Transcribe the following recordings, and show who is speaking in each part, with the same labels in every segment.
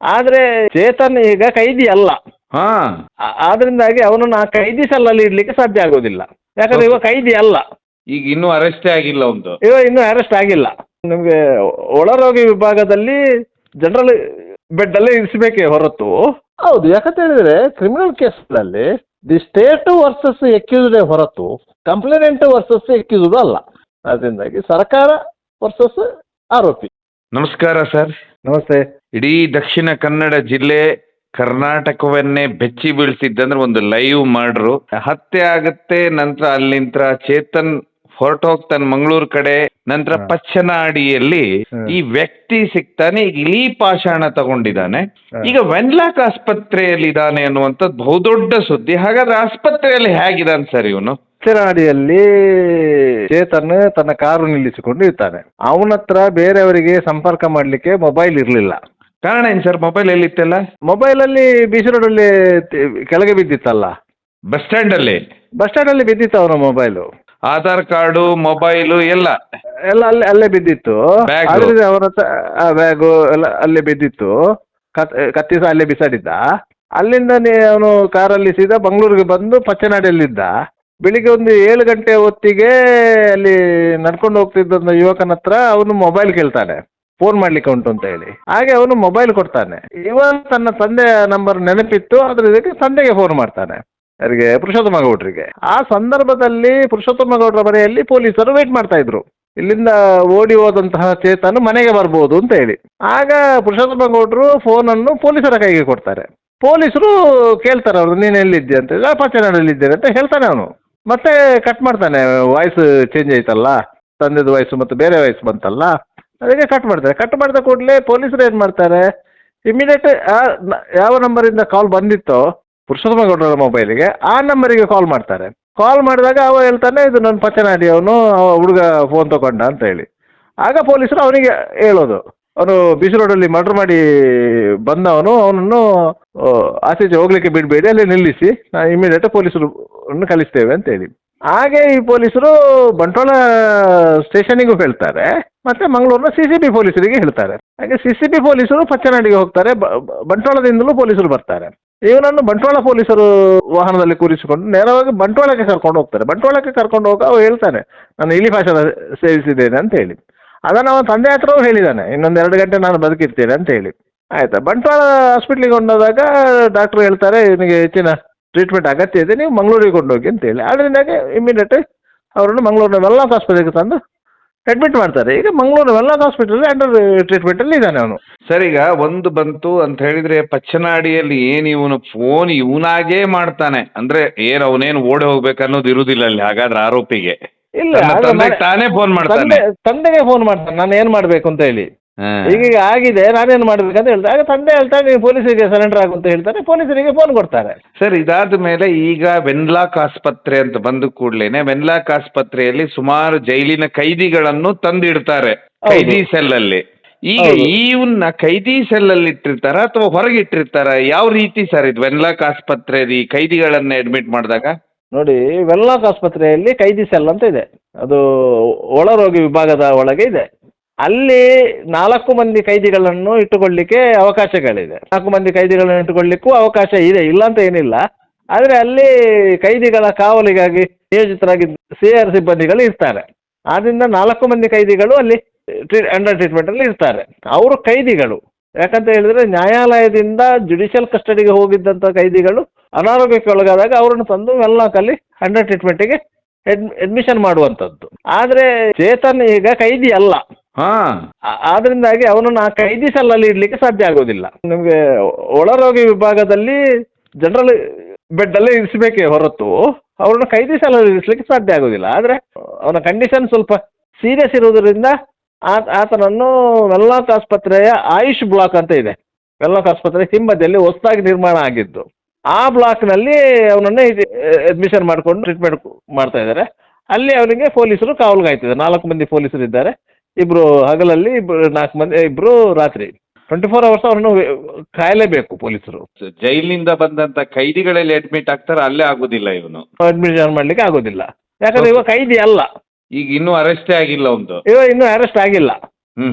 Speaker 1: ಆದ್ರೆ ಚೇತನ್ ಈಗ ಕೈದಿ ಅಲ್ಲ.
Speaker 2: ಹಾ
Speaker 1: ಆದ್ರಿಂದಾಗಿ ಅವನನ್ನು ಆ ಕೈದಿ ಸೆಲ್ಲಲ್ಲಿ ಇಡ್ಲಿಕ್ಕೆ ಸಾಧ್ಯ ಆಗೋದಿಲ್ಲ. ಯಾಕಂದ್ರೆ ಇವ ಕೈದಿ ಅಲ್ಲ,
Speaker 2: ಈಗ ಇನ್ನೂ ಅರೆಸ್ಟೇ ಆಗಿಲ್ಲ ಒಂದು.
Speaker 1: ಇವ ಇನ್ನೂ ಅರೆಸ್ಟ್ ಆಗಿಲ್ಲ. ನಿಮ್ಗೆ ಒಳರೋಗಿ ವಿಭಾಗದಲ್ಲಿ ಜನರಲ್ ಬೆಡ್ ಅಲ್ಲೇ ಇರಿಸಬೇಕೇ ಹೊರತು. ಹೌದು, ಯಾಕಂತ ಹೇಳಿದ್ರೆ ಕ್ರಿಮಿನಲ್ ಕೇಸ್ಗಳಲ್ಲಿ ದಿ ಸ್ಟೇಟ್ ವರ್ಸಸ್ ಎಕ್ಯೂಸ್ಡ್ ಹೊರತು ಕಂಪ್ಲೇನೆಂಟ್ ವರ್ಸಸ್ ಎಕ್ಯೂಸ್ಡ್ ಅಲ್ಲ. ಅದರಿಂದಾಗಿ ಸರ್ಕಾರ ವರ್ಸಸ್ ಆರೋಪಿ.
Speaker 2: ನಮಸ್ಕಾರ ಸರ್.
Speaker 1: ನಮಸ್ತೆ.
Speaker 2: ಇಡೀ ದಕ್ಷಿಣ ಕನ್ನಡ ಜಿಲ್ಲೆ ಕರ್ನಾಟಕವನ್ನೇ ಬೆಚ್ಚಿ ಬೀಳ್ಸಿದ್ದಂದ್ರೆ ಒಂದು ಲೈವ್ ಮಾಡ್ರು ಹತ್ಯೆ ಆಗತ್ತೆ. ನಂತರ ಅಲ್ಲಿಂದ ಚೇತನ್ ಹೊರಟೋಗ್ತಾನೆ ಮಂಗಳೂರು ಕಡೆ. ನಂತರ ಪಚ್ಚನಾಡಿಯಲ್ಲಿ ಈ ವ್ಯಕ್ತಿ ಸಿಗ್ತಾನೆ. ಈಗ ಇಲಿ ಪಾಷಾಣ ತಗೊಂಡಿದ್ದಾನೆ. ಈಗ ವೆನ್ಲಾಕ್ ಆಸ್ಪತ್ರೆಯಲ್ಲಿ ಇದ್ದಾನೆ ಅನ್ನುವಂಥದ್ದು ಬಹುದೊಡ್ಡ ಸುದ್ದಿ. ಹಾಗಾದ್ರೆ ಆಸ್ಪತ್ರೆಯಲ್ಲಿ ಹೇಗಿದ್ದಾನೆ ಸರ್ ಇವನು?
Speaker 1: ಪಚ್ಚನಾಡಿಯಲ್ಲಿ ಚೇತನ್ ತನ್ನ ಕಾರು ನಿಲ್ಲಿಸಿಕೊಂಡು ಇರ್ತಾನೆ. ಅವನ ಹತ್ರ ಬೇರೆಯವರಿಗೆ ಸಂಪರ್ಕ ಮಾಡ್ಲಿಕ್ಕೆ ಮೊಬೈಲ್ ಇರಲಿಲ್ಲ.
Speaker 2: ಕಾರಣ ಏನು ಸರ್? ಮೊಬೈಲ್ ಎಲ್ಲಿತ್ತಲ್ಲ?
Speaker 1: ಮೊಬೈಲ್ ಅಲ್ಲಿ ಬಿಸಿ ರೋಡಲ್ಲಿ ಕೆಳಗೆ ಬಿದ್ದಿತ್ತಲ್ಲ,
Speaker 2: ಬಸ್ ಸ್ಟ್ಯಾಂಡ್ ಅಲ್ಲಿ.
Speaker 1: ಬಸ್ ಸ್ಟ್ಯಾಂಡ್ ಅಲ್ಲಿ ಬಿದ್ದಿತ್ತು ಅವನ ಮೊಬೈಲು.
Speaker 2: ಆಧಾರ್ ಕಾರ್ಡು, ಮೊಬೈಲು ಎಲ್ಲ
Speaker 1: ಎಲ್ಲ ಅಲ್ಲೇ ಬಿದ್ದಿತ್ತು.
Speaker 2: Bag.
Speaker 1: ಆದ್ರೆ ಅವರ ಹತ್ರ ಬ್ಯಾಗು ಎಲ್ಲ ಅಲ್ಲೇ ಬಿದ್ದಿತ್ತು. ಕತ್ತಿ ಸಹ ಅಲ್ಲೇ ಬಿಸಾಡಿದ್ದ. ಅಲ್ಲಿಂದ ಅವನು ಕಾರಲ್ಲಿ ಸೀದಾ ಮಂಗಳೂರಿಗೆ ಬಂದು ಪಚ್ಚನಾಡಿಯಲ್ಲಿದ್ದ. ಬೆಳಿಗ್ಗೆ ಒಂದು 7 ಗಂಟೆ ಹೊತ್ತಿಗೆ ಅಲ್ಲಿ ನಡ್ಕೊಂಡು ಹೋಗ್ತಿದ್ದ ಯುವಕನ ಹತ್ರ ಅವನು ಮೊಬೈಲ್ ಕೇಳ್ತಾನೆ, ಫೋನ್ ಮಾಡ್ಲಿಕ್ಕೆ ಉಂಟು ಅಂತ ಹೇಳಿ. ಹಾಗೆ ಅವನು ಮೊಬೈಲ್ ಕೊಡ್ತಾನೆ. ಇವನ್ ತನ್ನ ತಂದೆಯ ನಂಬರ್ ನೆನಪಿತ್ತು, ಅದ್ರ ಇದಕ್ಕೆ ತಂದೆಗೆ ಫೋನ್ ಮಾಡ್ತಾನೆ, ಅವರಿಗೆ ಪುರುಷೋತ್ತಮ ಗೌಡ್ರಿಗೆ. ಆ ಸಂದರ್ಭದಲ್ಲಿ ಪುರುಷೋತ್ತಮ ಗೌಡ್ರ ಮನೆಯಲ್ಲಿ ಪೊಲೀಸರು ವೇಟ್ ಮಾಡ್ತಾ ಇದ್ರು, ಇಲ್ಲಿಂದ ಓಡಿ ಹೋದಂತಹ ಚೇತನ್ ಮನೆಗೆ ಬರ್ಬೋದು ಅಂತ ಹೇಳಿ. ಆಗ ಪುರುಷೋತ್ತಮ ಗೌಡ್ರು ಫೋನನ್ನು ಪೊಲೀಸರ ಕೈಗೆ ಕೊಡ್ತಾರೆ. ಪೊಲೀಸರು ಕೇಳ್ತಾರೆ ಅವ್ರು, ನೀನು ಎಲ್ಲಿದ್ದೆ ಅಂತ ಹೇಳಿ. ಪಚ್ಚನಾಡಲ್ಲಿದ್ದೇನೆ ಅಂತ ಹೇಳ್ತಾನೆ ಅವನು. ಮತ್ತೆ ಕಟ್ ಮಾಡ್ತಾನೆ. ವಾಯ್ಸ್ ಚೇಂಜ್ ಆಯ್ತಲ್ಲ, ತಂದೆದು ವಾಯ್ಸು ಮತ್ತು ಬೇರೆ ವಾಯ್ಸ್ ಬಂತಲ್ಲ, ಅದಕ್ಕೆ ಕಟ್ ಮಾಡ್ತಾರೆ. ಕಟ್ ಮಾಡಿದ ಕೂಡಲೇ ಪೊಲೀಸರು ಏನು ಮಾಡ್ತಾರೆ, ಇಮಿಡಿಯೇಟ್ ಯಾವ ನಂಬರಿಂದ ಕಾಲ್ ಬಂದಿತ್ತೋ ಪುರುಷೋತ್ತಮ ಗೌಡರ ಮೊಬೈಲಿಗೆ, ಆ ನಂಬರಿಗೆ ಕಾಲ್ ಮಾಡ್ತಾರೆ. ಕಾಲ್ ಮಾಡಿದಾಗ ಅವ ಹೇಳ್ತಾನೆ, ಇದು ನನ್ನ ಪಚ್ಚನಾಡಿ ಅವನು, ಹುಡುಗ ಫೋನ್ ತಗೊಂಡ ಅಂತ ಹೇಳಿ. ಆಗ ಪೊಲೀಸರು ಅವನಿಗೆ ಹೇಳೋದು, ಅವನು ಬಿಸಿ ರೋಡಲ್ಲಿ ಮರ್ಡರ್ ಮಾಡಿ ಬಂದವನು, ಅವನನ್ನು ಆಚೆಚೆ ಹೋಗ್ಲಿಕ್ಕೆ ಬಿಡಬೇಡಿ, ಅಲ್ಲಿ ನಿಲ್ಲಿಸಿ, ನಾವು ಇಮಿಡಿಯೇಟ್ ಪೊಲೀಸರು ಕಳಿಸ್ತೇವೆ ಅಂತ ಹೇಳಿ. ಹಾಗೆ ಈ ಪೊಲೀಸರು ಬಂಟ್ವಾಳ ಸ್ಟೇಷನಿಗೂ ಹೇಳ್ತಾರೆ, ಮತ್ತೆ ಮಂಗಳೂರಿನ CCB ಪೊಲೀಸರಿಗೆ ಹೇಳ್ತಾರೆ. ಹಾಗೆ CCB ಪೊಲೀಸರು ಪಚ್ಚನಾಡಿಗೆ ಹೋಗ್ತಾರೆ. ಬಂಟ್ವಾಳದಿಂದಲೂ ಪೊಲೀಸರು ಬರ್ತಾರೆ. ಇವನನ್ನು ಬಂಟ್ವಾಳ ಪೊಲೀಸರು ವಾಹನದಲ್ಲಿ ಕೂರಿಸಿಕೊಂಡು ನೇರವಾಗಿ ಬಂಟ್ವಾಳಕ್ಕೆ ಕರ್ಕೊಂಡು ಹೋಗ್ತಾರೆ. ಬಂಟ್ವಾಳಕ್ಕೆ ಕರ್ಕೊಂಡು ಹೋಗ ಅವ ಹೇಳ್ತಾನೆ, ನಾನು ಇಲಿ ಭಾಷಣ ಸೇವಿಸಿದ್ದೇನೆ ಅಂತ ಹೇಳಿ. ಅದನ್ನು ಅವನ ತಂದೆ ಹತ್ರವೂ ಹೇಳಿದ್ದಾನೆ, ಇನ್ನೊಂದು 2 ಗಂಟೆ ನಾನು ಬದುಕಿರ್ತೇನೆ ಅಂತ ಹೇಳಿ. ಆಯ್ತಾ, ಬಂಟ್ವಾಳ ಹಾಸ್ಪಿಟ್ಲಿಗೆ ಕೊಂಡೋದಾಗ ಡಾಕ್ಟ್ರು ಹೇಳ್ತಾರೆ, ಇವನಿಗೆ ಹೆಚ್ಚಿನ ಟ್ರೀಟ್ಮೆಂಟ್ ಅಗತ್ಯ ಇದೆ, ನೀವು ಮಂಗಳೂರಿಗೆ ಕೊಂಡೋಗಿ ಅಂತ ಹೇಳಿ. ಆದ್ರಿಂದಾಗೆ ಇಮಿಡಿಯೇಟ್ ಅವರನ್ನು ಮಂಗಳೂರಿನ ವೆನ್ಲಾಕ್ ಆಸ್ಪತ್ರೆಗೆ ತಂದು ಅಡ್ಮಿಟ್ ಮಾಡ್ತಾರೆ. ಈಗ ಮಂಗಳೂರು ವೆನ್ಲಾಕ್ ಹಾಸ್ಪಿಟಲ್ ಅಂಡರ್ ಟ್ರೀಟ್ಮೆಂಟಲ್ಲಿ ಇದ್ದಾನೆ ಅವನು.
Speaker 2: ಸರ್, ಈಗ ಒಂದು ಬಂತು ಅಂತ ಹೇಳಿದ್ರೆ ಪಚ್ಚನಾಡಿಯಲ್ಲಿ ಏನು ಇವನು ಫೋನ್ ಇವನಾಗೇ ಮಾಡ್ತಾನೆ ಅಂದ್ರೆ ಏನು ಅವನೇನು ಓಡಿ ಹೋಗ್ಬೇಕು ಅನ್ನೋದು ಇರುವುದಿಲ್ಲ ಅಲ್ಲಿ. ಹಾಗಾದ್ರೆ ಆರೋಪಿಗೆ
Speaker 1: ಇಲ್ಲ,
Speaker 2: ತಾನೇ ಫೋನ್ ಮಾಡ್ತಾನೆ,
Speaker 1: ತಂದೆಗೆ ಫೋನ್ ಮಾಡ್ತಾನೆ, ನಾನು ಏನು ಮಾಡಬೇಕು ಅಂತ ಹೇಳಿ. ಈಗ ಆಗಿದೆ, ನಾನೇನು ಮಾಡ್ಬೇಕಂತ ಹೇಳ್ತಾರೆ. ಆಗ ತಂದೆ ಹೇಳ್ತಾರೆ, ನೀವು ಪೊಲೀಸರಿಗೆ ಸರೆಂಡರ್ ಆಗು ಅಂತ ಹೇಳ್ತಾರೆ. ಪೊಲೀಸರಿಗೆ ಫೋನ್ ಕೊಡ್ತಾರೆ.
Speaker 2: ಸರ್, ಇದಾದ ಮೇಲೆ ಈಗ ವೆನ್ಲಾಕ್ ಆಸ್ಪತ್ರೆ ಅಂತ ಬಂದ ಕೂಡಲೇನೆ ವೆನ್ಲಾಕ್ ಆಸ್ಪತ್ರೆಯಲ್ಲಿ ಸುಮಾರು ಜೈಲಿನ ಕೈದಿಗಳನ್ನು ತಂದಿಡ್ತಾರೆ ಕೈದಿ ಸೆಲ್ ಅಲ್ಲಿ. ಈಗ ಇವನ್ನ ಕೈದಿ ಸೆಲ್ ಅಲ್ಲಿ ಇಟ್ಟಿರ್ತಾರ ಅಥವಾ ಹೊರಗೆ ಇಟ್ಟಿರ್ತಾರ? ಯಾವ ರೀತಿ ಸರ್ ಇದು ವೆನ್ಲಾಕ್ ಆಸ್ಪತ್ರೆ ಈ ಕೈದಿಗಳನ್ನ ಅಡ್ಮಿಟ್ ಮಾಡಿದಾಗ?
Speaker 1: ನೋಡಿ, ವೆನ್ಲಾಕ್ ಆಸ್ಪತ್ರೆಯಲ್ಲಿ ಕೈದಿ ಸೆಲ್ ಅಂತ ಇದೆ, ಅದು ಒಳರೋಗಿ ವಿಭಾಗದ ಒಳಗೆ ಇದೆ. ಅಲ್ಲಿ 4 ಮಂದಿ ಕೈದಿಗಳನ್ನು ಇಟ್ಟುಕೊಳ್ಳಿಕ್ಕೆ ಅವಕಾಶಗಳಿದೆ. 4 ಮಂದಿ ಕೈದಿಗಳನ್ನು ಇಟ್ಟುಕೊಳ್ಳಿಕ್ಕೂ ಅವಕಾಶ ಇದೆ, ಇಲ್ಲ ಅಂತ ಏನಿಲ್ಲ. ಆದರೆ ಅಲ್ಲಿ ಕೈದಿಗಳ ಕಾವಲಿಗಾಗಿ ನಿಯೋಜಿತರಾಗಿ CR ಸಿಬ್ಬಂದಿಗಳು ಇರ್ತಾರೆ. ಆದ್ದರಿಂದ 4 ಮಂದಿ ಕೈದಿಗಳು ಅಲ್ಲಿ ಅಂಡರ್ ಟ್ರೀಟ್ಮೆಂಟಲ್ಲಿ ಇರ್ತಾರೆ. ಅವರು ಕೈದಿಗಳು, ಯಾಕಂತ ಹೇಳಿದ್ರೆ ನ್ಯಾಯಾಲಯದಿಂದ ಜುಡಿಷಿಯಲ್ ಕಸ್ಟಡಿಗೆ ಹೋಗಿದ್ದಂಥ ಕೈದಿಗಳು ಅನಾರೋಗ್ಯಕ್ಕೆ ಒಳಗಾದಾಗ ಅವರನ್ನು ತಂದು ವೆನ್ಲಾಕಲ್ಲಿ ಅಂಡರ್ ಟ್ರೀಟ್ಮೆಂಟಿಗೆ ಅಡ್ಮಿಷನ್ ಮಾಡುವಂಥದ್ದು. ಆದರೆ ಚೇತನ್ ಈಗ ಕೈದಿ ಅಲ್ಲ. ಆದ್ರಿಂದಾಗಿ ಅವನನ್ನು ಆ ಕೈದಿ ಸೆಲ್ಲಲ್ಲಿ ಇಡ್ಲಿಕ್ಕೆ ಸಾಧ್ಯ ಆಗೋದಿಲ್ಲ. ನಿಮಗೆ ಒಳರೋಗಿ ವಿಭಾಗದಲ್ಲಿ ಜನರಲ್ ಬೆಡ್ ಅಲ್ಲೇ ಇರಿಸಬೇಕೇ ಹೊರತು ಅವರನ್ನು ಕೈದಿ ಸೆಲ್ಲಲ್ಲಿ ಇರಿಸಲಿಕ್ಕೆ ಸಾಧ್ಯ ಆಗೋದಿಲ್ಲ. ಆದರೆ ಅವನ ಕಂಡೀಷನ್ ಸ್ವಲ್ಪ ಸೀರಿಯಸ್ ಇರುವುದರಿಂದ ಆತನನ್ನು ವೆನ್ಲಾಕ್ ಆಸ್ಪತ್ರೆಯ ಆಯುಷ್ ಬ್ಲಾಕ್ ಅಂತ ಇದೆ, ವೆನ್ಲಾಕ್ ಆಸ್ಪತ್ರೆ ಹಿಂಬದಿಯಲ್ಲಿ ಹೊಸದಾಗಿ ನಿರ್ಮಾಣ ಆಗಿದ್ದು, ಆ ಬ್ಲಾಕ್ನಲ್ಲಿ ಅವನನ್ನು ಅಡ್ಮಿಷನ್ ಮಾಡಿಕೊಂಡು ಟ್ರೀಟ್ಮೆಂಟ್ ಮಾಡ್ತಾ ಇದ್ದಾರೆ. ಅಲ್ಲಿ ಅವನಿಗೆ ಪೊಲೀಸರು ಕಾವಲುಗಾಯ್ತಿದ್ದಾರೆ. 4 ಮಂದಿ ಪೊಲೀಸರು ಇದ್ದಾರೆ, 2 ಹಗಲಲ್ಲಿ, 4 ಮಂದಿ, 2 ರಾತ್ರಿ. 24 hours ಅವರನ್ನು ಕಾಯಲೇಬೇಕು ಪೊಲೀಸರು.
Speaker 2: ಜೈಲಿನಿಂದ ಬಂದಂತ ಕೈದಿಗಳಲ್ಲಿ ಅಡ್ಮಿಟ್ ಆಗ್ತಾರೆ, ಅಲ್ಲೇ ಆಗುದಿಲ್ಲ ಇವನು
Speaker 1: ಅಡ್ಮಿಷನ್ ಮಾಡ್ಲಿಕ್ಕೆ ಆಗೋದಿಲ್ಲ. ಯಾಕಂದ್ರೆ ಇವ ಕೈದಿ ಅಲ್ಲ,
Speaker 2: ಈಗ ಇನ್ನೂ ಅರೆಸ್ಟೇ ಆಗಿಲ್ಲ ಒಂದು.
Speaker 1: ಇವ ಇನ್ನೂ ಅರೆಸ್ಟ್ ಆಗಿಲ್ಲ.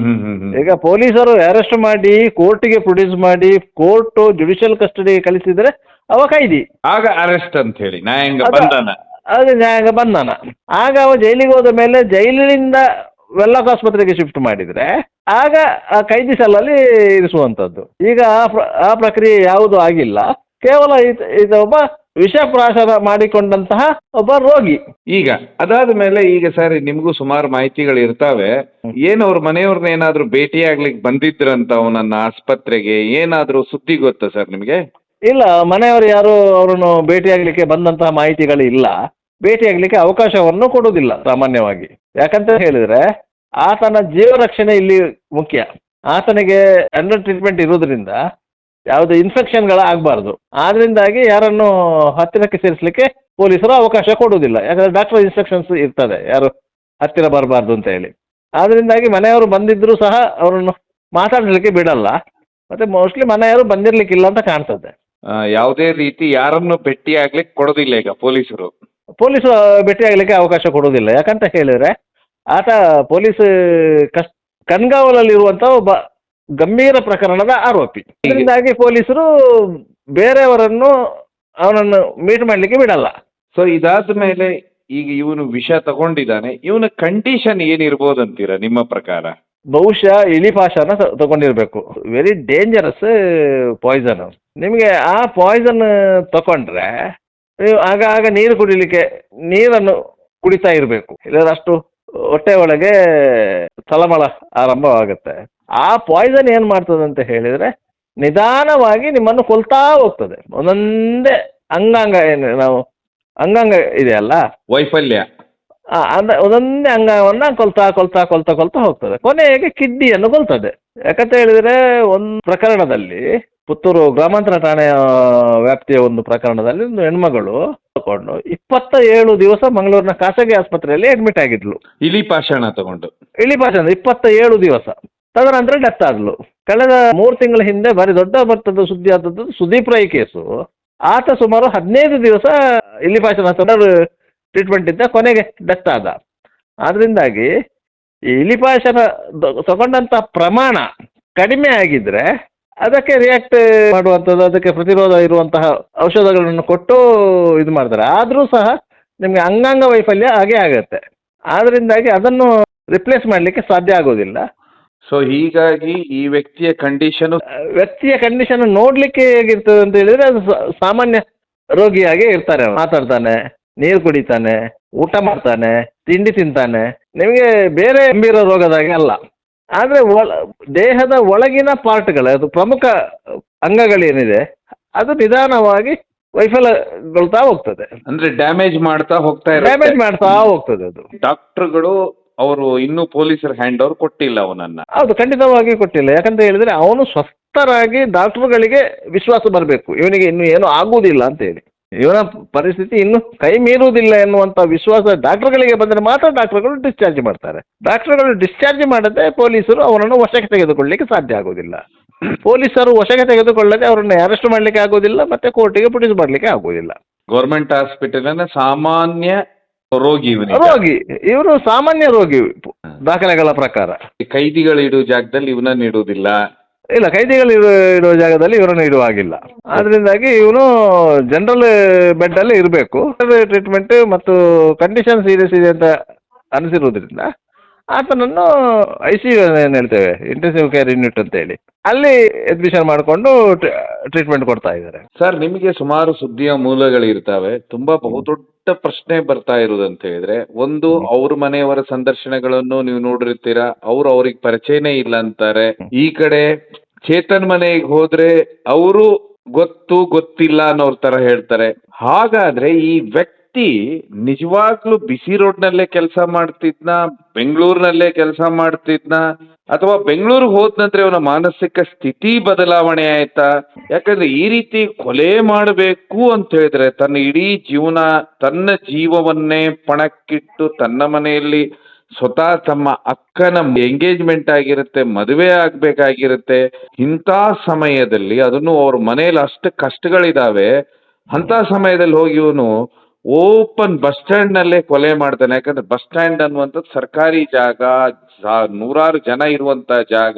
Speaker 1: ಈಗ ಪೊಲೀಸರು ಅರೆಸ್ಟ್ ಮಾಡಿ ಕೋರ್ಟಿಗೆ ಪ್ರೊಡ್ಯೂಸ್ ಮಾಡಿ ಕೋರ್ಟ್ ಜುಡಿಷಿಯಲ್ ಕಸ್ಟಡಿಗೆ ಕಳಿಸಿದ್ರೆ ಅವ ಕೈದಿ,
Speaker 2: ಆಗ ಅರೆಸ್ಟ್ ಅಂತ ಹೇಳಿ ನ್ಯಾಯಾಂಗ
Speaker 1: ಅದು-
Speaker 2: ಬಂಧನ.
Speaker 1: ಅದು ನ್ಯಾಯಾಂಗ ಬಂಧನ. ಆಗ ಅವ ಜೈಲಿಗೆ ಹೋದ ಮೇಲೆ ಜೈಲಿನಿಂದ ವೆಲ್ಲಾಕ್ ಆಸ್ಪತ್ರೆಗೆ ಶಿಫ್ಟ್ ಮಾಡಿದ್ರೆ ಆಗ ಆ ಕೈದಿ ಸೆಲ್ಲಲ್ಲಿ ಇರಿಸುವಂತದ್ದು. ಈಗ ಆ ಪ್ರಕ್ರಿಯೆ ಯಾವುದು ಆಗಿಲ್ಲ. ಕೇವಲ ಈತ ಒಬ್ಬ ವಿಷಪ್ರಾಶನ ಮಾಡಿಕೊಂಡಂತಹ ಒಬ್ಬ ರೋಗಿ.
Speaker 2: ಈಗ ಅದಾದ ಮೇಲೆ ಈಗ ಸರ್ ನಿಮ್ಗೂ ಸುಮಾರು ಮಾಹಿತಿಗಳು ಇರ್ತಾವೆ. ಏನ್ ಅವ್ರ ಮನೆಯವ್ರನ್ನ ಏನಾದ್ರು ಭೇಟಿ ಆಗ್ಲಿಕ್ಕೆ ಬಂದಿದ್ರಂತ ಅವನನ್ನ ಆಸ್ಪತ್ರೆಗೆ, ಏನಾದ್ರು ಸುದ್ದಿ ಗೊತ್ತಾ ಸರ್ ನಿಮ್ಗೆ?
Speaker 1: ಇಲ್ಲ, ಮನೆಯವರು ಯಾರು ಅವರನ್ನು ಭೇಟಿಯಾಗಲಿಕ್ಕೆ ಬಂದಂತಹ ಮಾಹಿತಿಗಳು ಇಲ್ಲ. ಭೇಟಿಯಾಗಲಿಕ್ಕೆ ಅವಕಾಶವನ್ನು ಕೊಡುವುದಿಲ್ಲ ಸಾಮಾನ್ಯವಾಗಿ. ಯಾಕಂತ ಹೇಳಿದ್ರೆ ಆತನ ಜೀವ ರಕ್ಷಣೆ ಇಲ್ಲಿ ಮುಖ್ಯ. ಆತನಿಗೆ ಅಂಡರ್ ಟ್ರೀಟ್ಮೆಂಟ್ ಇರುವುದರಿಂದ ಯಾವುದೇ ಇನ್ಫೆಕ್ಷನ್ಗಳು ಆಗಬಾರ್ದು. ಆದ್ರಿಂದಾಗಿ ಯಾರನ್ನು ಹತ್ತಿರಕ್ಕೆ ಸೇರಿಸಲಿಕ್ಕೆ ಪೊಲೀಸರು ಅವಕಾಶ ಕೊಡುವುದಿಲ್ಲ. ಯಾಕಂದ್ರೆ ಡಾಕ್ಟರ್ ಇನ್ಸ್ಟ್ರಕ್ಷನ್ಸ್ ಇರ್ತದೆ ಯಾರು ಹತ್ತಿರ ಬರಬಾರ್ದು ಅಂತ ಹೇಳಿ. ಆದ್ರಿಂದಾಗಿ ಮನೆಯವರು ಬಂದಿದ್ರು ಸಹ ಅವರನ್ನು ಮಾತಾಡಲಿಕ್ಕೆ ಬಿಡಲ್ಲ. ಮತ್ತೆ ಮೋಸ್ಟ್ಲಿ ಮನೆಯವರು ಬಂದಿರ್ಲಿಕ್ಕಿಲ್ಲ ಅಂತ ಕಾಣ್ತದೆ.
Speaker 2: ಯಾವುದೇ ರೀತಿ ಯಾರನ್ನು ಭೇಟಿ ಆಗ್ಲಿಕ್ಕೆ ಕೊಡೋದಿಲ್ಲ ಈಗ ಪೊಲೀಸರು.
Speaker 1: ಪೊಲೀಸರು ಭೇಟಿ ಆಗಲಿಕ್ಕೆ ಅವಕಾಶ ಕೊಡುವುದಿಲ್ಲ. ಯಾಕಂತ ಹೇಳಿದ್ರೆ ಆತ ಪೊಲೀಸ್ ಕಣ್ಗಾವಲಲ್ಲಿರುವಂಥ ಒಬ್ಬ ಗಂಭೀರ ಪ್ರಕರಣದ ಆರೋಪಿ. ಇದರಿಂದಾಗಿ ಪೊಲೀಸರು ಬೇರೆಯವರನ್ನು ಅವನನ್ನು ಮೀಟ್ ಮಾಡಲಿಕ್ಕೆ ಬಿಡಲ್ಲ.
Speaker 2: ಸೊ ಇದಾದ ಮೇಲೆ ಈಗ ಇವನು ವಿಷ ತಗೊಂಡಿದ್ದಾನೆ, ಇವನ ಕಂಡೀಷನ್ ಏನಿರ್ಬೋದು ಅಂತೀರಾ ನಿಮ್ಮ ಪ್ರಕಾರ?
Speaker 1: ಬಹುಶಃ ಇಲಿಪಾಶನ ತಗೊಂಡಿರ್ಬೇಕು. Very dangerous poison. ನಿಮಗೆ ಆ ಪಾಯ್ಸನ್ ತಗೊಂಡ್ರೆ ನೀವು ಆಗ ನೀರು ಕುಡಿಲಿಕ್ಕೆ ನೀರನ್ನು ಕುಡಿತಾ ಇರಬೇಕು. ಇಲ್ಲದ್ರೆ ಅಷ್ಟು ಹೊಟ್ಟೆ ಒಳಗೆ ತಳಮಳ ಆರಂಭವಾಗುತ್ತೆ. ಆ ಪಾಯ್ಸನ್ ಏನು ಮಾಡ್ತದೆ ಅಂತ ಹೇಳಿದರೆ ನಿಧಾನವಾಗಿ ನಿಮ್ಮನ್ನು ಕೊಲ್ತಾ ಹೋಗ್ತದೆ. ಒಂದೊಂದೇ ಅಂಗಾಂಗ ಏನು ನಾವು ಅಂಗಾಂಗ ಇದೆಯಲ್ಲ
Speaker 2: ವೈಫಲ್ಯ,
Speaker 1: ಅಂದ್ರೆ ಒಂದೊಂದೇ ಅಂಗವನ್ನು ಕೊಲ್ತಾ ಹೋಗ್ತದೆ. ಕೊನೆಗೆ ಕಿಡ್ನಿಯನ್ನು ಕೊಲ್ತದೆ. ಯಾಕಂತ ಹೇಳಿದ್ರೆ ಒಂದು ಪ್ರಕರಣದಲ್ಲಿ ಪುತ್ತೂರು ಗ್ರಾಮಾಂತರ ಠಾಣೆಯ ವ್ಯಾಪ್ತಿಯ ಒಂದು ಪ್ರಕರಣದಲ್ಲಿ ಒಂದು ಹೆಣ್ಮಗಳು ತಗೊಂಡು 27 ದಿವಸ ಮಂಗಳೂರಿನ ಖಾಸಗಿ ಆಸ್ಪತ್ರೆಯಲ್ಲಿ ಅಡ್ಮಿಟ್ ಆಗಿದ್ಲು.
Speaker 2: ಇಲಿಪಾಷಾಣ ತಗೊಂಡು
Speaker 1: 27 ದಿವಸ. ತದನಂತರ ಡೆತ್ ಆದ್ಲು. ಕಳೆದ 3 ತಿಂಗಳ ಹಿಂದೆ ಭಾರಿ ದೊಡ್ಡ ಮಟ್ಟದ ಸುದ್ದಿ ಆದದ್ದು ಸುದೀಪ್ ರೈ ಕೇಸು. ಆತ ಸುಮಾರು 15 ದಿವಸ ಇಲಿಪಾಷಾಣ ಟ್ರೀಟ್ಮೆಂಟ್ ಇದ್ದ, ಕೊನೆಗೆ ಡೆತ್ ಆದ. ಆದ್ರಿಂದಾಗಿ ಈ ಇಲಿಪಾಷಾಣ ತಗೊಂಡಂತ ಪ್ರಮಾಣ ಕಡಿಮೆ ಆಗಿದ್ರೆ ಅದಕ್ಕೆ ರಿಯಾಕ್ಟ್ ಮಾಡುವಂಥದ್ದು, ಅದಕ್ಕೆ ಪ್ರತಿರೋಧ ಇರುವಂತಹ ಔಷಧಗಳನ್ನು ಕೊಟ್ಟು ಇದು ಮಾಡ್ತಾರೆ. ಆದರೂ ಸಹ ನಿಮಗೆ ಅಂಗಾಂಗ ವೈಫಲ್ಯ ಹಾಗೆ ಆಗತ್ತೆ. ಆದ್ರಿಂದಾಗಿ ಅದನ್ನು ರಿಪ್ಲೇಸ್ ಮಾಡಲಿಕ್ಕೆ ಸಾಧ್ಯ ಆಗೋದಿಲ್ಲ.
Speaker 2: ಸೊ ಹೀಗಾಗಿ ಈ ವ್ಯಕ್ತಿಯ
Speaker 1: ಕಂಡೀಷನ್ ನೋಡ್ಲಿಕ್ಕೆ ಹೇಗಿರ್ತದೆ ಅಂತ ಹೇಳಿದ್ರೆ ಅದು ಸಾಮಾನ್ಯ ರೋಗಿಯಾಗೆ ಇರ್ತಾರೆ. ಮಾತಾಡ್ತಾನೆ, ನೀರು ಕುಡಿತಾನೆ, ಊಟ ಮಾಡ್ತಾನೆ, ತಿಂಡಿ ತಿಂತಾನೆ. ನಿಮಗೆ ಬೇರೆ ಗಂಭೀರ ರೋಗದಾಗೆ ಅಲ್ಲ. ಆದರೆ ದೇಹದ ಒಳಗಿನ ಪಾರ್ಟ್ಗಳು, ಅದು ಪ್ರಮುಖ ಅಂಗಗಳೇನಿದೆ ಅದು ನಿಧಾನವಾಗಿ ವೈಫಲ್ಯಗೊಳ್ತಾ ಹೋಗ್ತದೆ.
Speaker 2: ಅಂದ್ರೆ ಡ್ಯಾಮೇಜ್ ಮಾಡ್ತಾ
Speaker 1: ಹೋಗ್ತದೆ ಅದು.
Speaker 2: ಡಾಕ್ಟರ್ಗಳು ಅವರು ಇನ್ನೂ ಪೊಲೀಸರ ಹ್ಯಾಂಡ್ ಓವರ್ ಕೊಟ್ಟಿಲ್ಲ ಅವನನ್ನ.
Speaker 1: ಹೌದು, ಖಂಡಿತವಾಗಿ ಕೊಟ್ಟಿಲ್ಲ. ಯಾಕಂತ ಹೇಳಿದ್ರೆ ಅವನು ಸ್ವಸ್ಥರಾಗಿ ಡಾಕ್ಟರ್ಗಳಿಗೆ ವಿಶ್ವಾಸ ಬರಬೇಕು, ಇವನಿಗೆ ಇನ್ನು ಏನು ಆಗುವುದಿಲ್ಲ ಅಂತ ಹೇಳಿ, ಇವನ ಪರಿಸ್ಥಿತಿ ಇನ್ನು ಕೈ ಮೀರುವುದಿಲ್ಲ ಎನ್ನುವಂತ ವಿಶ್ವಾಸ ಡಾಕ್ಟರ್ಗಳಿಗೆ ಬಂದರೆ ಮಾತ್ರ ಡಾಕ್ಟರ್ಗಳು ಡಿಸ್ಚಾರ್ಜ್ ಮಾಡ್ತಾರೆ. ಡಾಕ್ಟರ್ಗಳು ಡಿಸ್ಚಾರ್ಜ್ ಮಾಡದೆ ಪೊಲೀಸರು ಅವರನ್ನು ವಶಕ್ಕೆ ತೆಗೆದುಕೊಳ್ಳಲಿಕ್ಕೆ ಸಾಧ್ಯ ಆಗೋದಿಲ್ಲ. ಪೊಲೀಸರು ವಶಕ್ಕೆ ತೆಗೆದುಕೊಳ್ಳದೆ ಅವರನ್ನು ಅರೆಸ್ಟ್ ಮಾಡಲಿಕ್ಕೆ ಆಗೋದಿಲ್ಲ, ಮತ್ತೆ ಕೋರ್ಟಿಗೆ ಪ್ರೊಡ್ಯೂಸ್ ಮಾಡಲಿಕ್ಕೆ ಆಗೋದಿಲ್ಲ.
Speaker 2: ಗೌರ್ಮೆಂಟ್ ಹಾಸ್ಪಿಟಲ್ ಸಾಮಾನ್ಯ ರೋಗಿ
Speaker 1: ಇವರು ಸಾಮಾನ್ಯ ರೋಗಿ ದಾಖಲೆಗಳ ಪ್ರಕಾರ.
Speaker 2: ಕೈದಿಗಳು ಇಡುವ ಜಾಗದಲ್ಲಿ ಇವನನ್ನು ಇಡುವುದಿಲ್ಲ.
Speaker 1: ಇಲ್ಲ, ಕೈದಿಗಳು ಇಡುವ ಜಾಗದಲ್ಲಿ ಇವರನ್ನು ಇಡುವ ಹಾಗಿಲ್ಲ. ಆದ್ರಿಂದಾಗಿ ಇವನು ಜನರಲ್ ಬೆಡ್ ಅಲ್ಲಿ ಇರಬೇಕು. ಟ್ರೀಟ್ಮೆಂಟ್ ಮತ್ತು ಕಂಡೀಷನ್ ಸೀರಿಯಸ್ ಇದೆ ಅಂತ ಅನಿಸಿರುವುದರಿಂದ ಆತನನ್ನು ICU ಏನು ಹೇಳ್ತೇವೆ, ಇಂಟೆನ್ಸಿವ್ ಕೇರ್ ಯೂನಿಟ್ ಅಂತ ಹೇಳಿ, ಅಲ್ಲಿ ಅಡ್ಮಿಷನ್ ಮಾಡಿಕೊಂಡು ಟ್ರೀಟ್ಮೆಂಟ್ ಕೊಡ್ತಾ ಇದ್ದಾರೆ.
Speaker 2: ಸರ್, ನಿಮಗೆ ಸುಮಾರು ಸುದ್ದಿಯ ಮೂಲಗಳಿರ್ತಾವೆ. ತುಂಬಾ ಬಹುದೊಡ್ಡ ಪ್ರಶ್ನೆ ಬರ್ತಾ ಇರುವುದಂತ ಹೇಳಿದ್ರೆ, ಒಂದು ಅವ್ರ ಮನೆಯವರ ಸಂದರ್ಶನಗಳನ್ನು ನೀವು ನೋಡಿರ್ತೀರಾ, ಅವ್ರಿಗೆ ಪರಿಚಯನೇ ಇಲ್ಲ ಅಂತಾರೆ. ಈ ಕಡೆ ಚೇತನ್ ಮನೆಗೆ ಹೋದ್ರೆ ಅವರು ಗೊತ್ತಿಲ್ಲ ಅನ್ನೋರ್ ತರ ಹೇಳ್ತಾರೆ. ಹಾಗಾದ್ರೆ ಈ ವ್ಯಕ್ತಿ ನಿಜವಾಗ್ಲೂ ಬಿಸಿ ರೋಡ್ನಲ್ಲೇ ಕೆಲಸ ಮಾಡ್ತಿದ್ನ, ಬೆಂಗಳೂರಿನಲ್ಲೇ ಕೆಲಸ ಮಾಡ್ತಿದ್ನ, ಅಥವಾ ಬೆಂಗಳೂರಿಗೆ ಹೋದ ನಂತರ ಇವನ ಮಾನಸಿಕ ಸ್ಥಿತಿ ಬದಲಾವಣೆ ಆಯ್ತಾ? ಯಾಕಂದ್ರೆ ಈ ರೀತಿ ಕೊಲೆ ಮಾಡಬೇಕು ಅಂತ ಹೇಳಿದ್ರೆ ತನ್ನ ಇಡೀ ಜೀವನ, ತನ್ನ ಜೀವವನ್ನೇ ಪಣಕ್ಕಿಟ್ಟು ತನ್ನ ಮನೆಯಲ್ಲಿ ಸ್ವತಃ ತಮ್ಮ ಅಕ್ಕನ ಎಂಗೇಜ್ಮೆಂಟ್ ಆಗಿರುತ್ತೆ, ಮದುವೆ ಆಗ್ಬೇಕಾಗಿರುತ್ತೆ. ಇಂಥ ಸಮಯದಲ್ಲಿ ಅದನ್ನು ಅವ್ರ ಮನೆಯಲ್ಲಿ ಅಷ್ಟು ಕಷ್ಟಗಳಿದಾವೆ. ಅಂತ ಸಮಯದಲ್ಲಿ ಹೋಗಿ ಇವನು ಓಪನ್ ಬಸ್ ಸ್ಟ್ಯಾಂಡ್ ನಲ್ಲೇ ಕೊಲೆ ಮಾಡ್ತಾನೆ. ಯಾಕಂದ್ರೆ ಬಸ್ ಸ್ಟ್ಯಾಂಡ್ ಅನ್ನುವಂಥದ್ದು ಸರ್ಕಾರಿ ಜಾಗ, ನೂರಾರು ಜನ ಇರುವಂತ ಜಾಗ,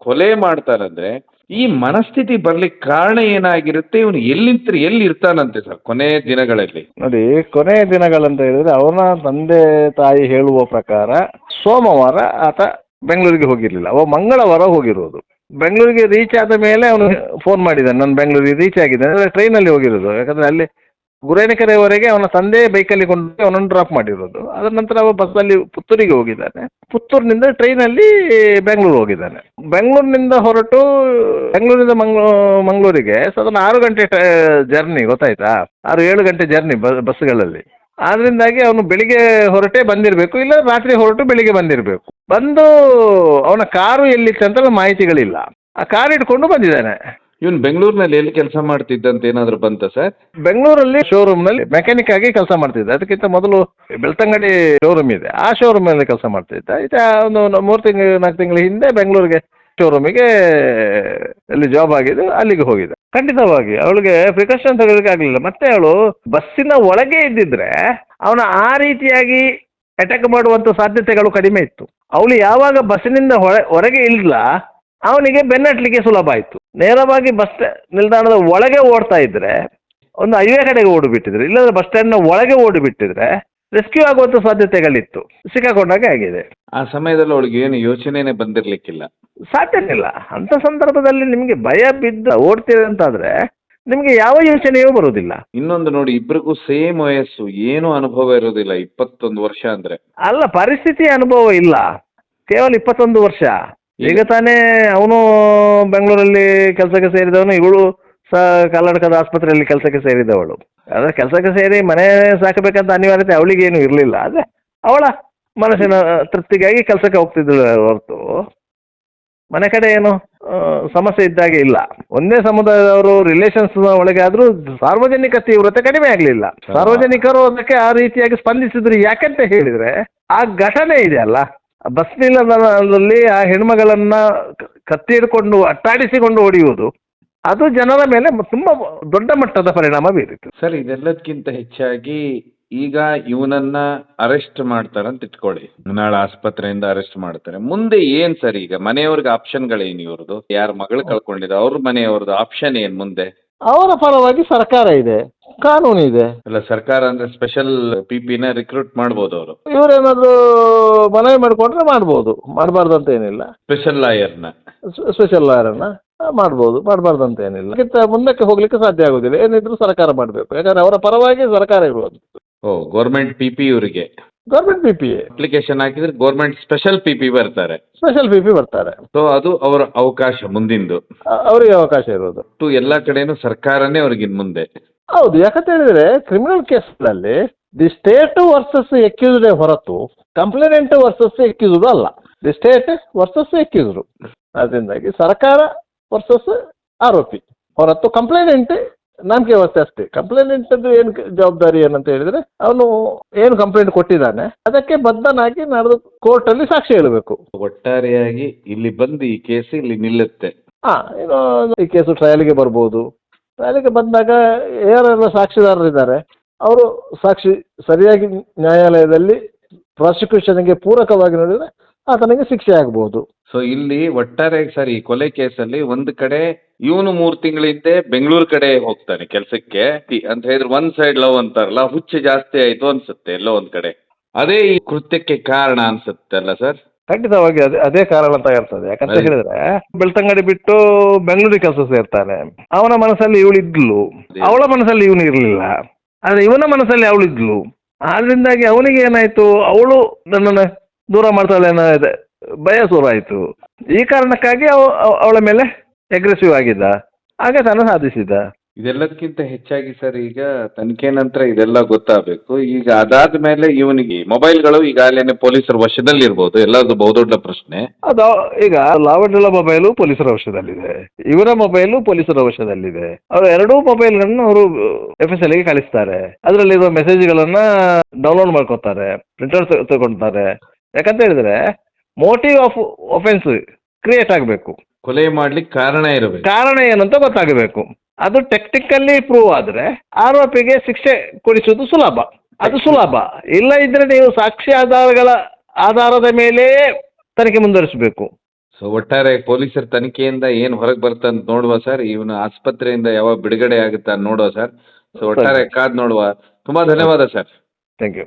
Speaker 2: ಕೊಲೆ ಮಾಡ್ತಾರಂದ್ರೆ ಈ ಮನಸ್ಥಿತಿ ಬರ್ಲಿಕ್ಕೆ ಕಾರಣ ಏನಾಗಿರುತ್ತೆ? ಇವನು ಎಲ್ಲಿ ಇರ್ತಾನಂತೆ ಸರ್ ಕೊನೆ ದಿನಗಳಲ್ಲಿ?
Speaker 1: ನೋಡಿ, ಕೊನೆಯ ದಿನಗಳಂತ ಹೇಳಿದ್ರೆ ಅವನ ತಂದೆ ತಾಯಿ ಹೇಳುವ ಪ್ರಕಾರ ಸೋಮವಾರ ಆತ ಬೆಂಗಳೂರಿಗೆ ಹೋಗಿರ್ಲಿಲ್ಲ, ಅವ ಮಂಗಳವಾರ ಹೋಗಿರೋದು. ಬೆಂಗಳೂರಿಗೆ ರೀಚ್ ಆದ ಮೇಲೆ ಅವನು ಫೋನ್ ಮಾಡಿದ್ದಾನೆ, ನಾನು ಬೆಂಗಳೂರಿಗೆ ರೀಚ್ ಆಗಿದ್ದೇನೆ. ಅಂದರೆ ಟ್ರೈನಲ್ಲಿ ಹೋಗಿರೋದು, ಯಾಕಂದರೆ ಅಲ್ಲಿ ಗುರೇನಕೆರೆವರೆಗೆ ಅವನ ತಂದೆ ಬೈಕಲ್ಲಿ ಕೊಂಡು ಅವನನ್ನು ಡ್ರಾಪ್ ಮಾಡಿರೋದು. ಅದರ ನಂತರ ಅವ ಬಸ್ಸಲ್ಲಿ ಪುತ್ತೂರಿಗೆ ಹೋಗಿದ್ದಾನೆ, ಪುತ್ತೂರಿನಿಂದ ಟ್ರೈನಲ್ಲಿ ಬೆಂಗಳೂರು ಹೋಗಿದ್ದಾನೆ. ಬೆಂಗಳೂರಿನಿಂದ ಹೊರಟು ಬೆಂಗಳೂರಿನಿಂದ ಮಂಗಳೂರಿಗೆ ಸಾಧಾರಣ 6 ಗಂಟೆ ಜರ್ನಿ, ಗೊತ್ತಾಯ್ತಾ? 6-7 ಗಂಟೆ ಜರ್ನಿ ಬಸ್ಗಳಲ್ಲಿ. ಆದ್ರಿಂದಾಗಿ ಅವನು ಬೆಳಿಗ್ಗೆ ಹೊರಟೇ ಬಂದಿರಬೇಕು, ಇಲ್ಲ ರಾತ್ರಿ ಹೊರಟು ಬೆಳಿಗ್ಗೆ ಬಂದಿರಬೇಕು. ಬಂದು ಅವನ ಕಾರು ಎಲ್ಲಿತ್ತು ಅಂತ ಮಾಹಿತಿಗಳಿಲ್ಲ, ಆ ಕಾರ್ ಇಟ್ಕೊಂಡು ಬಂದಿದ್ದಾನೆ.
Speaker 2: ಇವನು ಬೆಂಗಳೂರಿನಲ್ಲಿ ಎಲ್ಲಿ ಕೆಲಸ ಮಾಡ್ತಿದ್ದಂತ ಏನಾದ್ರು ಬಂತ ಸರ್?
Speaker 1: ಬೆಂಗಳೂರಲ್ಲಿ ಶೋರೂಮ್ ನಲ್ಲಿ ಮೆಕ್ಯಾನಿಕ್ ಆಗಿ ಕೆಲಸ ಮಾಡ್ತಿದ್ದ. ಅದಕ್ಕಿಂತ ಮೊದಲು ಬೆಳ್ತಂಗಡಿ ಶೋರೂಮ್ ಇದೆ, ಆ ಶೋರೂಮ್ ನಲ್ಲಿ ಕೆಲಸ ಮಾಡ್ತಿದ್ದ. ಈಗ ಒಂದು 3-4 ತಿಂಗಳ ಹಿಂದೆ ಬೆಂಗಳೂರಿಗೆ ಶೋರೂಮಿಗೆ ಅಲ್ಲಿ ಜಾಬ್ ಆಗಿದೆ, ಅಲ್ಲಿಗೆ ಹೋಗಿದ್ದ. ಖಂಡಿತವಾಗಿ ಅವಳಿಗೆ ಪ್ರಿಕಾಷನ್ ತಗೊಳ್ಳಿಕ್ಕೆ ಆಗಲಿಲ್ಲ. ಮತ್ತೆ ಅವಳು ಬಸ್ಸಿನ ಒಳಗೆ ಇದ್ದಿದ್ರೆ ಅವನ ಆ ರೀತಿಯಾಗಿ ಅಟ್ಯಾಕ್ ಮಾಡುವಂತ ಸಾಧ್ಯತೆಗಳು ಕಡಿಮೆ ಇತ್ತು. ಅವಳು ಯಾವಾಗ ಬಸ್ಸಿನಿಂದ ಹೊರಗೆ ಇಳಿದ್ಲ, ಅವನಿಗೆ ಬೆನ್ನಟ್ಲಿಕ್ಕೆ ಸುಲಭ ಆಯಿತು. ನೇರವಾಗಿ ಬಸ್ ನಿಲ್ದಾಣದ ಒಳಗೆ ಓಡ್ತಾ ಇದ್ರೆ, ಒಂದು ಹೈವೇ ಕಡೆಗೆ ಓಡಿಬಿಟ್ಟಿದ್ರೆ, ಇಲ್ಲದ್ರೆ ಬಸ್ ಸ್ಟ್ಯಾಂಡ್ನ ಒಳಗೆ ಓಡಿಬಿಟ್ಟಿದ್ರೆ ರೆಸ್ಕ್ಯೂ ಆಗುವಂಥ ಸಾಧ್ಯತೆಗಳಿತ್ತು. ಸಿಕ್ಕಾಕೊಂಡಾಗೆ ಆಗಿದೆ.
Speaker 2: ಆ ಸಮಯದಲ್ಲಿ ಅವಳಿಗೆ ಏನು ಯೋಚನೆನೇ ಬಂದಿರಲಿಕ್ಕಿಲ್ಲ.
Speaker 1: ಸಾಧ್ಯನೇ ಇಲ್ಲ. ಅಂಥ ಸಂದರ್ಭದಲ್ಲಿ ನಿಮಗೆ ಭಯ ಬಿದ್ದು ಓಡ್ತೀರಿ ಅಂತಾದರೆ ನಿಮಗೆ ಯಾವ ಯೋಚನೆಯೂ ಬರುವುದಿಲ್ಲ.
Speaker 2: ಇನ್ನೊಂದು ನೋಡಿ, ಇಬ್ಬರಿಗೂ ಸೇಮ್ ವಯಸ್ಸು, ಏನು ಅನುಭವ ಇರೋದಿಲ್ಲ. 21 ವರ್ಷ ಅಂದ್ರೆ
Speaker 1: ಅಲ್ಲ, ಪರಿಸ್ಥಿತಿ ಅನುಭವ ಇಲ್ಲ, ಕೇವಲ 21 ವರ್ಷ. ಈಗ ತಾನೇ ಅವನು ಬೆಂಗಳೂರಲ್ಲಿ ಕೆಲಸಕ್ಕೆ ಸೇರಿದವನು, ಇವಳು ಕರ್ನಾಟಕದ ಆಸ್ಪತ್ರೆಯಲ್ಲಿ ಕೆಲಸಕ್ಕೆ ಸೇರಿದವಳು. ಆದರೆ ಕೆಲಸಕ್ಕೆ ಸೇರಿ ಮನೆ ಸಾಕಬೇಕಂತ ಅನಿವಾರ್ಯತೆ ಅವಳಿಗೇನು ಇರಲಿಲ್ಲ. ಆದರೆ ಅವಳ ಮನಸ್ಸಿನ ತೃಪ್ತಿಗಾಗಿ ಕೆಲಸಕ್ಕೆ ಹೋಗ್ತಿದ್ದಳು ಹೊರತು ಮನೆ ಕಡೆ ಏನು ಸಮಸ್ಯೆ ಇದ್ದಾಗೆ ಇಲ್ಲ. ಒಂದೇ ಸಮುದಾಯದವರು ರಿಲೇಷನ್ಸ್ ಒಳಗೆ ಆದರೂ ಸಾರ್ವಜನಿಕ ತೀವ್ರತೆ ಕಡಿಮೆ ಆಗಲಿಲ್ಲ. ಸಾರ್ವಜನಿಕರು ಅದಕ್ಕೆ ಆ ರೀತಿಯಾಗಿ ಸ್ಪಂದಿಸಿದ್ರು. ಯಾಕಂತ ಹೇಳಿದರೆ ಆ ಘಟನೆ ಇದೆಯಲ್ಲ, ಬಸ್ ನಿಲ್ದಾಣದಲ್ಲಿ ಆ ಹೆಣ್ಮಗಳನ್ನ ಕತ್ತಿ ಹಿಡ್ಕೊಂಡು ಅಟ್ಟಾಡಿಸಿಕೊಂಡು ಹೊಡೆಯುವುದು, ಅದು ಜನರ ಮೇಲೆ ತುಂಬಾ ದೊಡ್ಡ ಮಟ್ಟದ ಪರಿಣಾಮ ಬೀರಿತು.
Speaker 2: ಸರ್, ಇದೆಲ್ಲದಕ್ಕಿಂತ ಹೆಚ್ಚಾಗಿ ಈಗ ಇವನನ್ನ ಅರೆಸ್ಟ್ ಮಾಡ್ತಾರಂತ ಇಟ್ಕೊಳ್ಳಿ, ನಾಳೆ ಆಸ್ಪತ್ರೆಯಿಂದ ಅರೆಸ್ಟ್ ಮಾಡ್ತಾರೆ. ಮುಂದೆ ಏನ್ ಸರ್? ಈಗ ಮನೆಯವ್ರಿಗೆ ಆಪ್ಷನ್ಗಳೇನು? ಇವ್ರದ್ದು ಯಾರ ಮಗಳು ಕಳ್ಕೊಂಡಿದೆ, ಅವ್ರ ಮನೆಯವ್ರದ್ದು ಆಪ್ಷನ್ ಏನ್ ಮುಂದೆ?
Speaker 1: ಅವರ ಪರವಾಗಿ ಸರ್ಕಾರ ಇದೆ, ಕಾನೂನು ಇದೆ.
Speaker 2: ಅಲ್ಲ, ಸರ್ಕಾರ ಅಂದ್ರೆ ಸ್ಪೆಷಲ್ ಪಿಪಿನ ರಿಕ್ರೂಟ್ ಮಾಡ್ಬೋದು ಅವರು.
Speaker 1: ಇವರೇನಾದ್ರು ಮನವಿ ಮಾಡಿಕೊಂಡ್ರೆ ಮಾಡ್ಬೋದು, ಮಾಡಬಾರ್ದು ಅಂತ ಏನಿಲ್ಲ.
Speaker 2: ಸ್ಪೆಷಲ್
Speaker 1: ಲಾಯರ್ನ ಮಾಡ್ಬೋದು, ಮಾಡಬಾರ್ದು ಅಂತ ಏನಿಲ್ಲ. ಮುಂದಕ್ಕೆ ಹೋಗ್ಲಿಕ್ಕೆ ಸಾಧ್ಯ ಆಗುದಿಲ್ಲ, ಏನಿದ್ರು ಸರ್ಕಾರ ಮಾಡಬೇಕು. ಯಾಕಂದ್ರೆ ಅವರ ಪರವಾಗಿ ಸರ್ಕಾರ ಇರುವುದು.
Speaker 2: ಗೌರ್ಮೆಂಟ್ ಪಿಪಿ ಇವರಿಗೆ,
Speaker 1: ಗೌರ್ಮೆಂಟ್ ಪಿಪಿ
Speaker 2: ಅಪ್ಲಿಕೇಶನ್ ಹಾಕಿದ್ರೆ ಗೌರ್ಮೆಂಟ್ ಸ್ಪೆಷಲ್ ಪಿಪಿ ಬರ್ತಾರೆ.
Speaker 1: ಸೊ
Speaker 2: ಅದು ಅವರ ಅವಕಾಶ ಮುಂದಿಂದು,
Speaker 1: ಅವರಿಗೆ ಅವಕಾಶ ಇರೋದು.
Speaker 2: ಎಲ್ಲಾ ಕಡೆನೂ ಸರ್ಕಾರನೇ ಅವ್ರಿಗಿನ್ ಮುಂದೆ.
Speaker 1: ಹೌದು, ಯಾಕಂತ ಹೇಳಿದ್ರೆ ಕ್ರಿಮಿನಲ್ ಕೇಸ್ಗಳಲ್ಲಿ ದಿ ಸ್ಟೇಟ್ ವರ್ಸಸ್ ಎಕ್ಯೂಸ್ಡ್ ಹೊರತು ಕಂಪ್ಲೇನೆಂಟ್ ವರ್ಸಸ್ ಎಕ್ಯೂಸ್ಡ್ ಅಲ್ಲ. The state versus accused. ಅದರಿಂದಾಗಿ ಸರ್ಕಾರ ವರ್ಸಸ್ ಆರೋಪಿ ಹೊರತು ಕಂಪ್ಲೇನೆಂಟ್ ನಂಬಿಕೆ ವ್ಯವಸ್ಥೆ ಅಷ್ಟೇ. ಕಂಪ್ಲೇನೆಂಟ್ ಏನು ಜವಾಬ್ದಾರಿ ಏನಂತ ಹೇಳಿದ್ರೆ, ಅವನು ಏನು ಕಂಪ್ಲೇಂಟ್ ಕೊಟ್ಟಿದ್ದಾನೆ ಅದಕ್ಕೆ ಬದ್ಧನಾಗಿ ನಡೆದು ಕೋರ್ಟಲ್ಲಿ ಸಾಕ್ಷಿ ಹೇಳಬೇಕು.
Speaker 2: ಒಟ್ಟಾರೆಯಾಗಿ ಇಲ್ಲಿ ಬಂದು ಈ ಕೇಸ್ ಇಲ್ಲಿ ನಿಲ್ಲುತ್ತೆ.
Speaker 1: ಏನು ಈ ಕೇಸು ಟ್ರಯಲ್ಗೆ ಬರ್ಬೋದು. ಟ್ರಯಲ್ಗೆ ಬಂದಾಗ ಯಾರೆಲ್ಲ ಸಾಕ್ಷಿದಾರರಿದ್ದಾರೆ ಅವರು ಸಾಕ್ಷಿ ಸರಿಯಾಗಿ ನ್ಯಾಯಾಲಯದಲ್ಲಿ ಪ್ರಾಸಿಕ್ಯೂಷನ್ಗೆ ಪೂರಕವಾಗಿ ನೋಡಿದ್ರೆ ಆತನಿಗೆ ಶಿಕ್ಷೆ ಆಗ್ಬಹುದು.
Speaker 2: ಸೊ ಇಲ್ಲಿ ಒಟ್ಟಾರೆ ಸರ್, ಈ ಕೊಲೆ ಕೇಸಲ್ಲಿ ಒಂದು ಕಡೆ ಇವನು 3 ತಿಂಗಳಿಂದ ಬೆಂಗಳೂರು ಕಡೆ ಹೋಗ್ತಾನೆ ಕೆಲಸಕ್ಕೆ ಅಂತ ಹೇಳಿದ್ರೆ, ಒಂದ್ ಸೈಡ್ ಲವ್ ಅಂತಾರಲ್ಲ, ಹುಚ್ಚು ಜಾಸ್ತಿ ಆಯ್ತು ಅನ್ಸುತ್ತೆ ಎಲ್ಲೋ ಒಂದ್ ಕಡೆ. ಅದೇ ಈ ಕೃತ್ಯಕ್ಕೆ ಕಾರಣ ಅನ್ಸುತ್ತೆ ಅಲ್ಲ ಸರ್?
Speaker 1: ಖಂಡಿತವಾಗಿ ಅದೇ ಕಾರಣ ಅಂತ ಇರ್ತದೆ. ಯಾಕಂತ ಹೇಳಿದ್ರೆ ಬೆಳ್ತಂಗಡಿ ಬಿಟ್ಟು ಬೆಂಗಳೂರಿಗೆ ಕೆಲಸ ಸೇರ್ತಾನೆ. ಅವನ ಮನಸ್ಸಲ್ಲಿ ಇವಳಿದ್ಲು, ಅವಳ ಮನಸ್ಸಲ್ಲಿ ಇವನು ಇರ್ಲಿಲ್ಲ, ಆದ್ರೆ ಇವನ ಮನಸ್ಸಲ್ಲಿ ಅವಳಿದ್ಲು. ಆದ್ರಿಂದಾಗಿ ಅವನಿಗೆ ಏನಾಯ್ತು, ಅವಳು ನನ್ನನ್ನು ದೂರ ಮಾಡ್ತಾಳೆ ಅನ್ನೋ ಭಯ ಶುರುವಾಯಿತು. ಈ ಕಾರಣಕ್ಕಾಗಿ ಅವಳ ಮೇಲೆ ಅಗ್ರೆಸಿವ್ ಆಗಿದ್ದ, ಹಾಗೆ ತಾನು ಸಾಧಿಸಿದ್ದ.
Speaker 2: ಇದೆಲ್ಲದಕ್ಕಿಂತ ಹೆಚ್ಚಾಗಿ ಸರ್, ಈಗ ತನಿಖೆ ನಂತರ ಇದೆಲ್ಲ ಗೊತ್ತಾಗಬೇಕು. ಈಗ ಅದಾದ ಮೇಲೆ ಇವನಿಗೆ ಮೊಬೈಲ್ಗಳು ಈಗಾಗಲೇ ಪೊಲೀಸರ ವಶದಲ್ಲಿರ್ಬೋದು, ಎಲ್ಲದು ಬಹುದೊಡ್ಡ ಪ್ರಶ್ನೆ.
Speaker 1: ಅದು ಈಗ ಲಾವಣ್ಯಳ ಮೊಬೈಲು ಪೊಲೀಸರ ವಶದಲ್ಲಿದೆ, ಇವರ ಮೊಬೈಲು ಪೊಲೀಸರ ವಶದಲ್ಲಿದೆ. ಅವರು ಎರಡೂ ಮೊಬೈಲ್ಗಳನ್ನು ಅವರು FSL ಗೆ ಕಳಿಸ್ತಾರೆ. ಅದರಲ್ಲಿರುವ ಮೆಸೇಜ್ಗಳನ್ನ ಡೌನ್ಲೋಡ್ ಮಾಡ್ಕೊತಾರೆ, ಪ್ರಿಂಟರ್ ತಗೊಳ್ತಾರೆ. ಯಾಕಂತ ಹೇಳಿದ್ರೆ ಮೋಟಿವ್ ಆಫ್ ಒಫೆನ್ಸ್ ಕ್ರಿಯೇಟ್ ಆಗಬೇಕು,
Speaker 2: ಕೊಲೆ ಮಾಡ್ಲಿಕ್ಕೆ ಕಾರಣ ಇರಬೇಕು,
Speaker 1: ಕಾರಣ ಏನಂತ ಗೊತ್ತಾಗಬೇಕು. ಅದು ಟೆಕ್ನಿಕಲ್ಲಿ ಪ್ರೂವ್ ಆದರೆ ಆರೋಪಿಗೆ ಶಿಕ್ಷೆ ಕೊಡಿಸುವುದು ಸುಲಭ, ಅದು ಸುಲಭ. ಇಲ್ಲ ಇದ್ರೆ ನೀವು ಸಾಕ್ಷಿ ಆಧಾರದ ಮೇಲೆ ತನಿಖೆ ಮುಂದುವರಿಸಬೇಕು.
Speaker 2: ಸೊ ಒಟ್ಟಾರೆ ಪೊಲೀಸರ ತನಿಖೆಯಿಂದ ಏನು ಹೊರಗೆ ಬರ್ತಂತ ನೋಡುವ ಸರ್. ಇವನು ಆಸ್ಪತ್ರೆಯಿಂದ ಯಾವಾಗ ಬಿಡುಗಡೆ ಆಗುತ್ತಾ ನೋಡುವ ಸರ್. ಸೊ ಒಟ್ಟಾರೆ ಕಾದ್ ನೋಡುವ. ತುಂಬಾ ಧನ್ಯವಾದ ಸರ್.
Speaker 1: Thank you.